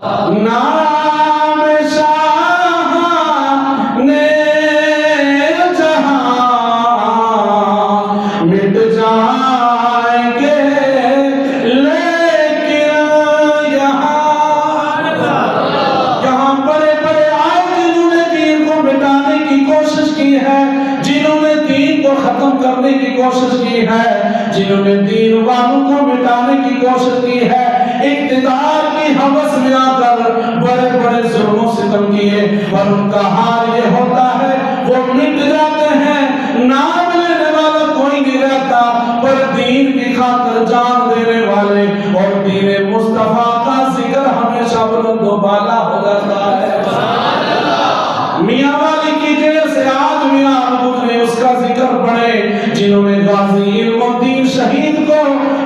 نام شاہ نے جہاں مٹ جائیں گے، لیکن یہاں بڑے بڑے آئے جنہوں نے دین کو مٹانے کی کوشش کی ہے، جنہوں نے دین کو ختم کرنے کی کوشش کی ہے، جنہوں نے دین والوں کو مٹانے کی کوشش کی ہے، اقتدار کی ہوس میں آ کر بڑے بڑے ظلم و ستم کیے، اور ان کا حال یہ ہوتا ہے وہ مٹ جاتے ہیں۔ نام لینے والا کوئی نہیں رہتا، پر دین کی خاطر جان دینے والے اور دین مصطفیٰ کا ذکر ہمیشہ بلند و بالا ہو جاتا ہے۔ میاں والی کی جیل سے آج میاں عبود نے اس کا ذکر پڑھے، جنہوں نے غازی علم الدین شہید کو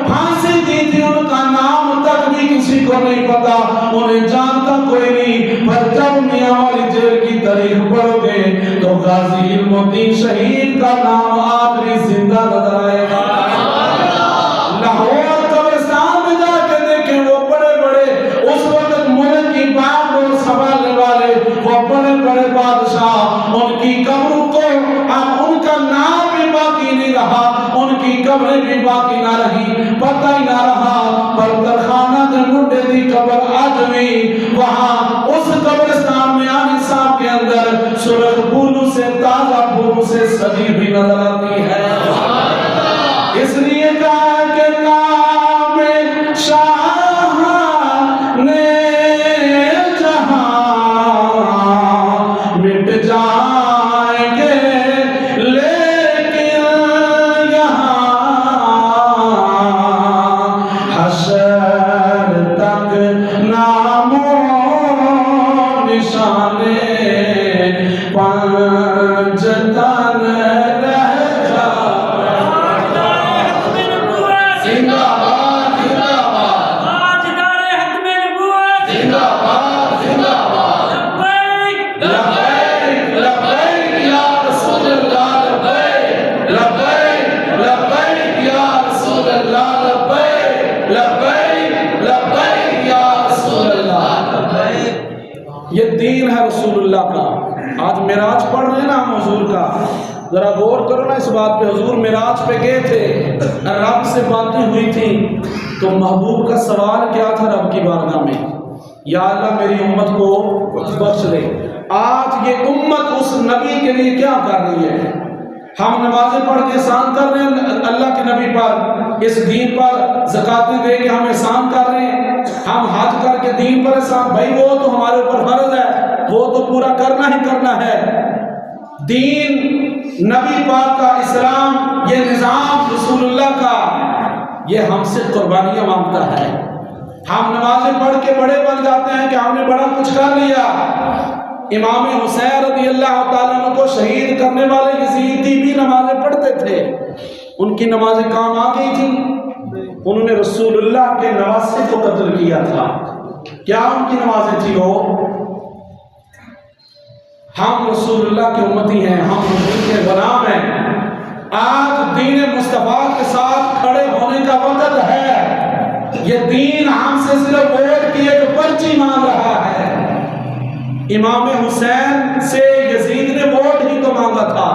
پھانسی دی تھی، ان کا نام تک بھی کسی کو نہیں پتا، انہیں جانتا کوئی نہیں، پر جب میاں والی جیل کی تاریخ پڑھو گے تو غازی علم الدین شہید کا نام آج بھی زندہ نظر آئے گا۔ لاہور قبرستان میں جا کے دیکھیں، وہ بڑے بڑے اس وقت ملک کی بات اور سنبھالنے والے وہ بڑے بڑے بادشاہ، ان کی قبروں کو اب ان کا نام بھی باقی نہیں رہا، ان کی قبریں بھی باقی نہ رہی، پتہ ہی نہ رہا، پر درخانہ دے منڈے دی قبر آج بھی وہاں اس قبرستان میں آنی صاحب کے اندر سرخ پھولوں سے تازہ پھولوں سے سجی ہوئی نظر آتی ہے۔ اس لیے کہا کہ نام شاہ نے جہاں مٹ جائیں گے، لیکن یہاں حشر تک نام و نشانے پنجتن رہ جائے۔ زندہ باد زندہ باد، تاجدار ختم نبوت، زندہ باد زندہ باد، لبیک لبیک لبیک یا رسول اللہ، لبیک لبیک لبیک یا رسول اللہ، لبیک لبیک لبیک یا رسول اللہ۔ یہ دین ہے رسول اللہ کا۔ آج معراج پڑھ رہے ہیں نا ہم حضور کا، ذرا غور کرو نا اس بات پہ۔ حضور معراج پہ گئے تھے، رب سے باتیں ہوئی تھی، تو محبوب کا سوال کیا تھا رب کی بارگاہ میں؟ یا اللہ میری امت کو بخش دے۔ آج یہ امت اس نبی کے لیے کیا کر رہی ہے؟ ہم نمازیں پڑھ کے احسان کر رہے ہیں اللہ کے نبی پر، اس دین پر، زکاتیں دے کے ہم احسان کر رہے ہیں، ہم حج کر کے دین پر احسان، بھائی وہ تو ہمارے اوپر فرض ہے، وہ تو پورا کرنا ہی کرنا ہے۔ دین نبی پاک کا، اسلام، یہ نظام رسول اللہ کا، یہ ہم سے قربانیاں مانگتا ہے۔ ہم نمازیں پڑھ کے بڑے بن جاتے ہیں کہ ہم نے بڑا کچھ کر لیا۔ امام حسین رضی اللہ تعالیٰ عنہ کو شہید کرنے والے یزیدی بھی نمازیں پڑھتے تھے، ان کی نمازیں کام آ گئی تھی، انہوں نے رسول اللہ کے نواسے کو قتل کیا تھا۔ کیا ان کی نمازیں تھی وہ؟ ہم رسول اللہ کے امتی ہیں، ہم رسول کے غلام ہیں۔ آج دین مصطفیٰ کے ساتھ کھڑے ہونے کا وقت ہے۔ یہ دین ہم سے صرف ووٹ کی ایک پرچی مانگ رہا ہے۔ امام حسین سے یزید نے ووٹ ہی تو مانگا تھا،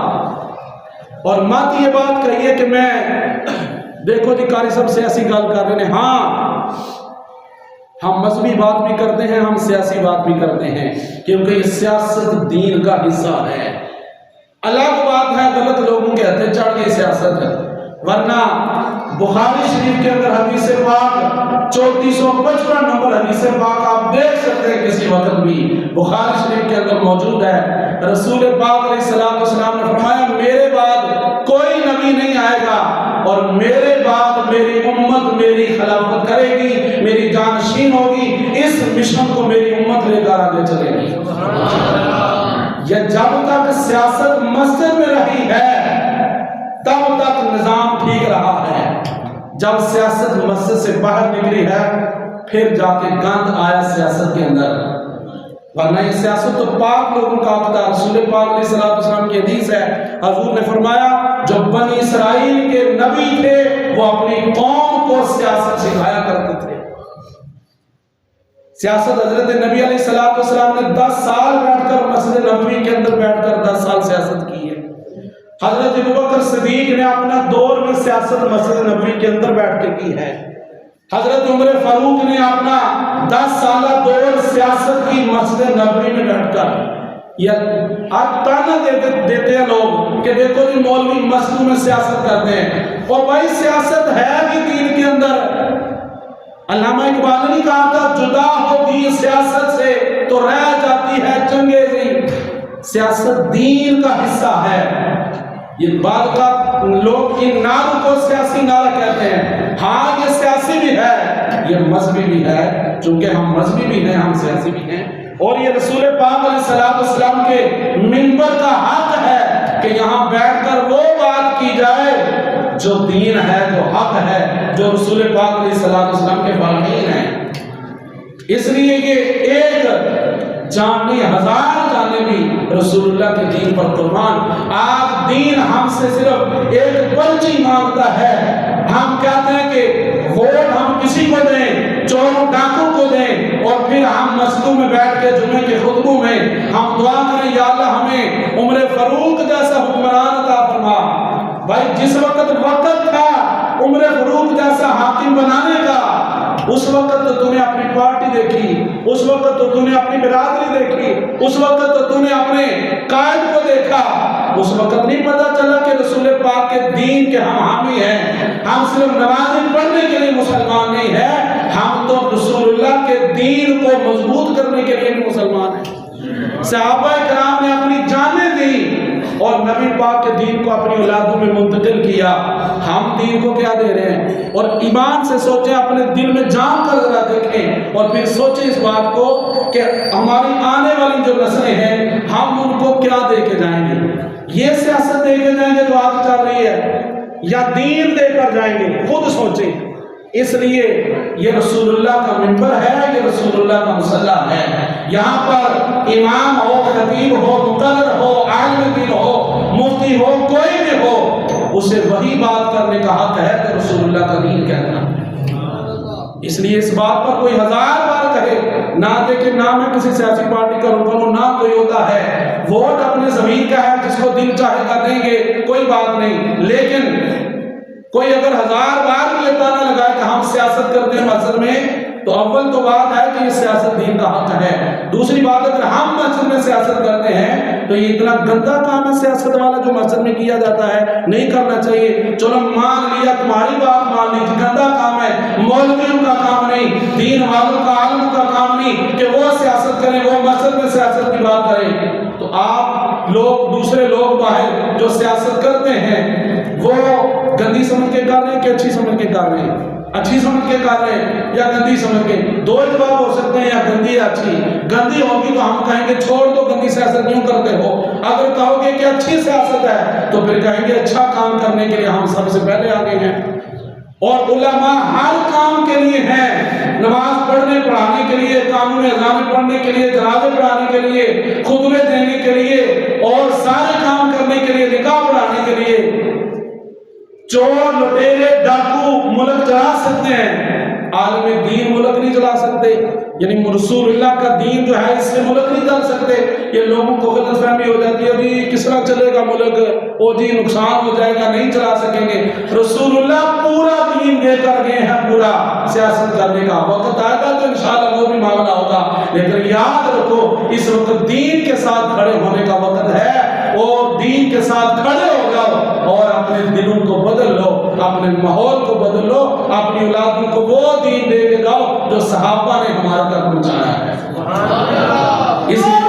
اور مت یہ بات کہیے کہ میں دیکھو جی قاری صاحب سیاسی گل کر رہے ہیں۔ ہاں ہم مذہبی بات بھی کرتے ہیں، ہم سیاسی بات بھی کرتے ہیں، کیونکہ یہ سیاست دین کا حصہ ہے۔ الگ بات ہے غلط لوگوں کے ہتھے چڑھ گئی سیاست ہے، ورنہ بخاری شریف کے اندر حدیث پاک 3455 نمبر حدیث پاک آپ دیکھ سکتے ہیں، کسی وقت بھی بخاری شریف کے اندر موجود ہے۔ رسول پاک علیہ السلام نے فرمایا میرے بعد کوئی نبی نہیں آئے گا، اور میرے بعد میری امت میری خلافت کرے گی، میری جانشین ہوگی، اس مشن کو میری امت لے کر آگے چلے گی۔ یہ جب تک سیاست مسجد میں رہی ہے تب تک نظام ٹھیک رہا ہے، جب سیاست مسجد سے باہر نکلی ہے پھر جا کے گند آیا سیاست کے اندر، ورنہ یہ سیاست تو پاک لوگوں کا آتا۔ رسول پاک علیہ السلام کی حدیث ہے، حضور نے فرمایا جو بنی اسرائیل کے نبی تھے وہ اپنی قوم کو سیاست سکھایا کرتے تھے۔ سیاست حضرت نبی علیہ السلام نے 10 سال بیٹھ کر مسجد نبوی کے اندر بیٹھ کر 10 سال سیاست کی ہے۔ حضرت ابوبکر صدیق نے اپنا دور میں سیاست مسجد نبوی کے اندر بیٹھ کے کی ہے۔ حضرت عمر فاروق نے اپنا 10 سالہ دور سیاست کی مسجد نبوی میں بیٹھ کر۔ آج تانا دیتے ہیں لوگ کہ دیکھو جی مولوی مسجد میں سیاست کرتے ہیں، اور بھائی سیاست ہے بھی دین کے اندر۔ علامہ اقبال نے کہا تھا جدا ہو دین سیاست سے تو رہ جاتی ہے چنگیزی۔ سیاست دین کا حصہ ہے۔ یہ بعد کا لوگ ان نعروں کو سیاسی نعرہ کہتے ہیں۔ ہاں یہ سیاسی بھی ہے، یہ مذہبی بھی ہے، چونکہ ہم مذہبی بھی ہیں، ہم سیاسی بھی ہیں، اور یہ رسول پاک علیہ السلام کے منبر کا حق ہے کہ یہاں بیٹھ کر وہ بات کی جائے جو دین ہے، جو حق ہے، جو رسول پاک علیہ السلام کے فرامین ہیں۔ اس لیے یہ ایک جان نہیں 1000 جانیں بھی رسول اللہ کے دین پر قربان۔ آج دین ہم سے صرف ایک پرچی مانگتا ہے۔ ہم کہتے ہیں کہ ووٹ ہم کسی کو دیں، چوروں ڈاکوں کو دیں، اور پھر ہم مسجدوں میں بیٹھ کے جمعے کے خطبوں میں ہم دعا کریں یا اللہ ہمیں عمر فاروق جیسا حکمران عطا فرما۔ بھائی جس وقت تھا عمر فاروق جیسا حاکم بنانے کا، اس وقت تو تم نے اپنی پارٹی دیکھی، اس وقت تو تم نے اپنی برادری دیکھی، اس وقت تو تم نے اپنے قائد کو دیکھا۔ اس وقت نہیں پتا چلا کہ رسول پاک کے دین کے ہم حامی ہیں۔ ہم صرف نمازیں پڑھنے کے لیے مسلمان نہیں ہیں، ہم تو رسول اللہ کے دین کو مضبوط کرنے کے لیے بھی مسلمان ہیں۔ صحابہ کرام نے اپنی جانیں دی اور نبی پاک کے دین کو اپنی اولادوں میں منتقل کیا۔ ہم دین کو کیا دے رہے ہیں؟ اور ایمان سے سوچیں، اپنے دل میں جان کر ذرا دیکھیں، اور پھر سوچیں اس بات کو کہ ہماری آنے والی جو نسلیں ہیں ہم ان کو کیا دے کے جائیں گے؟ یہ سیاست دے کے جائیں گے جو آج چل رہی ہے، یا دین دے کر جائیں گے؟ خود سوچیں۔ اس لیے یہ رسول اللہ کا منبر ہے، یہ رسول اللہ کا مصلی ہے۔ یہاں پر امام ہو، خطیب ہو، مقرر ہو، عالم دین ہو، مفتی ہو، کوئی بھی ہو، اسے وہی بات کرنے کا حق ہے کہ رسول اللہ کا دین کہنا۔ اس لیے اس بات پر کوئی 1000 بار کہے نہ دے کہ نہ میں کسی سیاسی پارٹی کا رکن ہوں، نہ کوئی ہوتا ہے، ووٹ اپنے زمین کا ہے، جس کو دل چاہے گا دیں گے، کوئی بات نہیں۔ لیکن کوئی اگر 1000 بار بھی یہ تانا لگائے کہ ہم سیاست کرتے ہیں مسجد میں، تو اول تو بات ہے کہ یہ سیاست دین کا حق ہے۔ دوسری بات اگر ہم مسجد میں سیاست کرتے ہیں تو یہ اتنا گندا کام ہے سیاست والا جو مسجد میں کیا جاتا ہے، نہیں کرنا چاہیے۔ چلو مان لیا، تمہاری بات مان لی، گندا کام ہے، مولویوں کا کام نہیں، دین والوں کا، عالم کا کام نہیں کہ وہ سیاست کریں، وہ مسجد میں سیاست کی بات کریں۔ تو آپ لوگ، دوسرے لوگ باہر جو سیاست کرتے ہیں وہ گندی سمجھ کے کر رہے ہیں کہ اچھی سمجھ کے کر رہے ہیں؟ اچھی سمجھ کے کر رہے ہیں یا گندی سمجھ کے؟ دو جواب ہو سکتے ہیں، یا گندی یا اچھی۔ گندی ہوگی تو ہم کہیں گے چھوڑ دو، گندی سیاست کیوں کرتے ہو۔ اگر کہو گے کہ اچھی سیاست ہے تو پھر کہیں گے اچھا کام کرنے کے لیے ہم سب سے پہلے آگے ہیں۔ اور علماء ہر کام کے لیے ہیں، نماز پڑھنے پڑھانے کے لیے، قانون اذان پڑھنے کے لیے، جنازے پڑھانے کے لیے، خطبے دینے کے لیے، اور سارے کام کرنے کے لیے، نکاح پڑھانے کے لیے۔ چور، لٹیرے، ڈاکو ملک چلا سکتے ہیں، عالم دین ملک نہیں چلا سکتے۔ یعنی رسول اللہ کا دین جو ہے اس سے ملک نہیں چل سکتے۔ یہ لوگوں کو غلط فہمی ہو جاتی ہے، ابھی کس طرح چلے گا ملک، او جی نقصان ہو جائے گا، نہیں چلا سکیں گے۔ رسول اللہ پورا دین دے کر گئے ہیں، پورا سیاست کرنے کا وقت آئے گا تو انشاءاللہ وہ بھی معاملہ ہوگا۔ لیکن یاد رکھو اس وقت دین کے ساتھ کھڑے ہونے کا وقت ہے، اور دین کے ساتھ کھڑے ہو جاؤ اور اپنے دلوں کو بدل لو، اپنے ماحول کو بدل لو، اپنی اولادوں کو وہ دین دے کے جاؤ جو صحابہ نے ہمارے تک پہنچایا ہے۔ اس لیے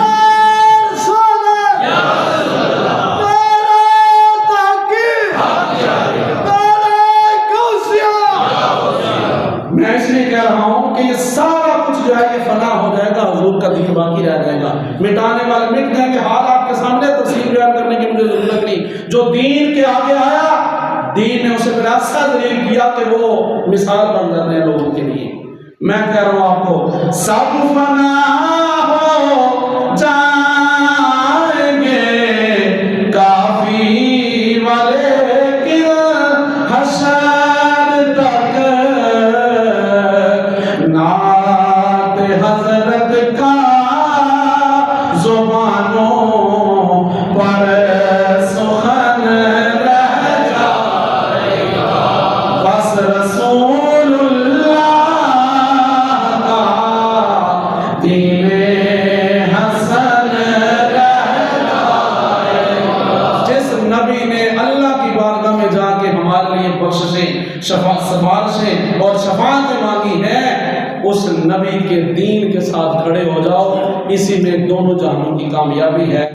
میں اس لیے کہہ رہا ہوں کہ یہ سارا کچھ جو ہے یہ فنا ہو جائے گا، حضور کا دین باقی رہ جائے گا۔ مٹانے والے مٹ جائیں گے، حال آپ کے سامنے تفصیل بیان کرنے کی مجھے ضرورت نہیں۔ جو دین کے آگے آیا، دین نے اسے پھر ایسا دلیل کیا کہ وہ مثال بن جاتے ہیں لوگوں کے لیے۔ میں کہہ رہا ہوں آپ کو سب فنا ہو جائیں گے، کافی والے حشر تک نعت حضرت سفارشیں اور شفاعتیں مانگی ہیں، اس نبی کے دین کے ساتھ کھڑے ہو جاؤ، اسی میں دونوں جہانوں کی کامیابی ہے۔